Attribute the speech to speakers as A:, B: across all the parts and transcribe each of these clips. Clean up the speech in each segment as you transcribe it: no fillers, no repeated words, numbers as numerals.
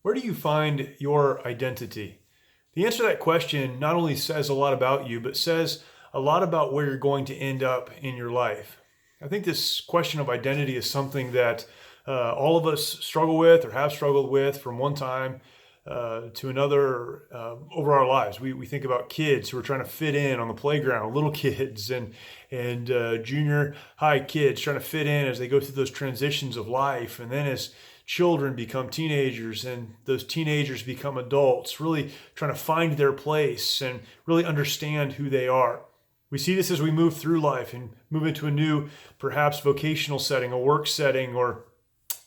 A: Where do you find your identity? The answer to that question not only says a lot about you, but says a lot about where you're going to end up in your life. I think this question of identity is something that all of us struggle with or have struggled with from one time to another over our lives. We think about kids who are trying to fit in on the playground, little kids and junior high kids trying to fit in as they go through those transitions of life. And then as children become teenagers and those teenagers become adults, really trying to find their place and really understand who they are. We see this as we move through life and move into a new, perhaps vocational setting, a work setting, or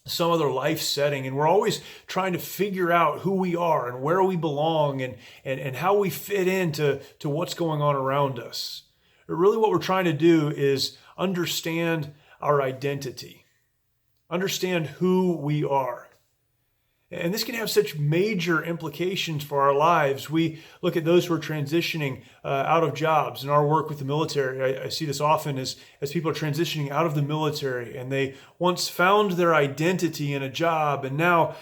A: some other life setting. And we're always trying to figure out who we are and where we belong and how we fit into what's going on around us. But really what we're trying to do is understand our identity, understand who we are. And this can have such major implications for our lives. We look at those who are transitioning out of jobs in our work with the military. I see this often as people are transitioning out of the military and they once found their identity in a job and now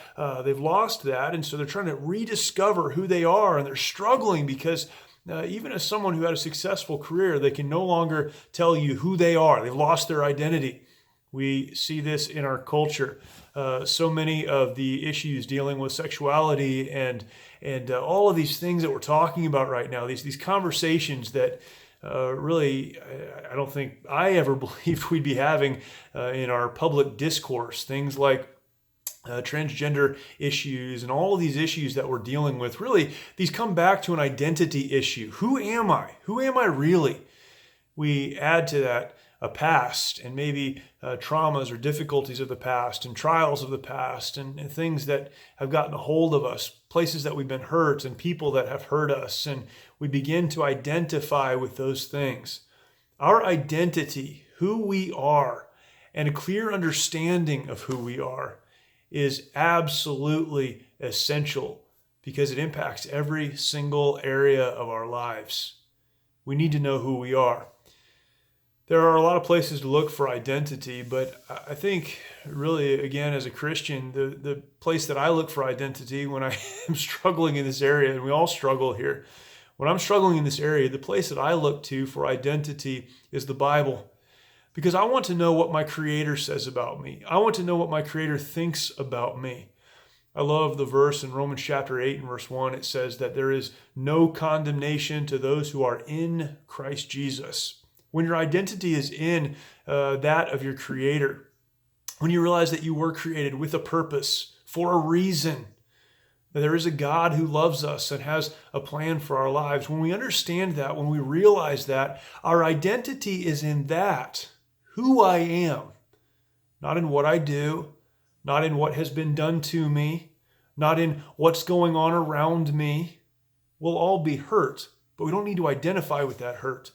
A: they've lost that. And so they're trying to rediscover who they are and they're struggling because even as someone who had a successful career, they can no longer tell you who they are. They've lost their identity. We see this in our culture. So many of the issues dealing with sexuality and all of these things that we're talking about right now, these conversations that really I don't think I ever believed we'd be having in our public discourse. Things like transgender issues and all of these issues that we're dealing with, really, these come back to an identity issue. Who am I? Who am I really? We add to that a past and maybe traumas or difficulties of the past and trials of the past and things that have gotten a hold of us, places that we've been hurt and people that have hurt us. And we begin to identify with those things. Our identity, who we are, and a clear understanding of who we are is absolutely essential because it impacts every single area of our lives. We need to know who we are. There are a lot of places to look for identity, but I think really, again, as a Christian, the place that I look for identity when I am struggling in this area, and we all struggle here, when I'm struggling in this area, the place that I look to for identity is the Bible. Because I want to know what my Creator says about me. I want to know what my Creator thinks about me. I love the verse in Romans chapter 8 and verse 1. It says that there is no condemnation to those who are in Christ Jesus. When your identity is in that of your Creator, when you realize that you were created with a purpose, for a reason, that there is a God who loves us and has a plan for our lives, when we understand that, when we realize that, our identity is in that, who I am, not in what I do, not in what has been done to me, not in what's going on around me. We'll all be hurt, but we don't need to identify with that hurt.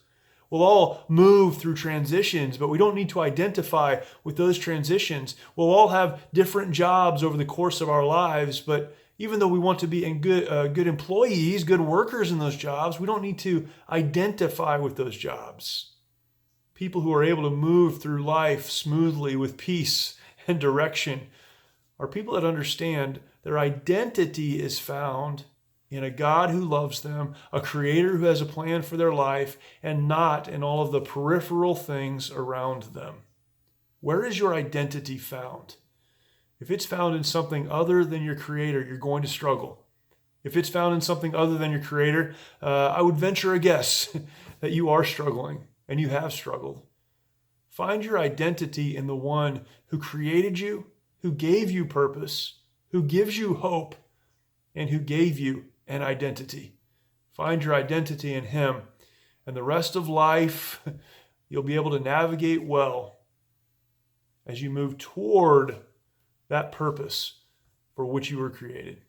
A: We'll all move through transitions, but we don't need to identify with those transitions. We'll all have different jobs over the course of our lives, but even though we want to be good employees, good workers in those jobs, we don't need to identify with those jobs. People who are able to move through life smoothly with peace and direction are people that understand their identity is found in a God who loves them, a Creator who has a plan for their life, and not in all of the peripheral things around them. Where is your identity found? If it's found in something other than your Creator, you're going to struggle. If it's found in something other than your Creator, I would venture a guess that you are struggling and you have struggled. Find your identity in the one who created you, who gave you purpose, who gives you hope, and who gave you an identity. Find your identity in Him, and the rest of life you'll be able to navigate well as you move toward that purpose for which you were created.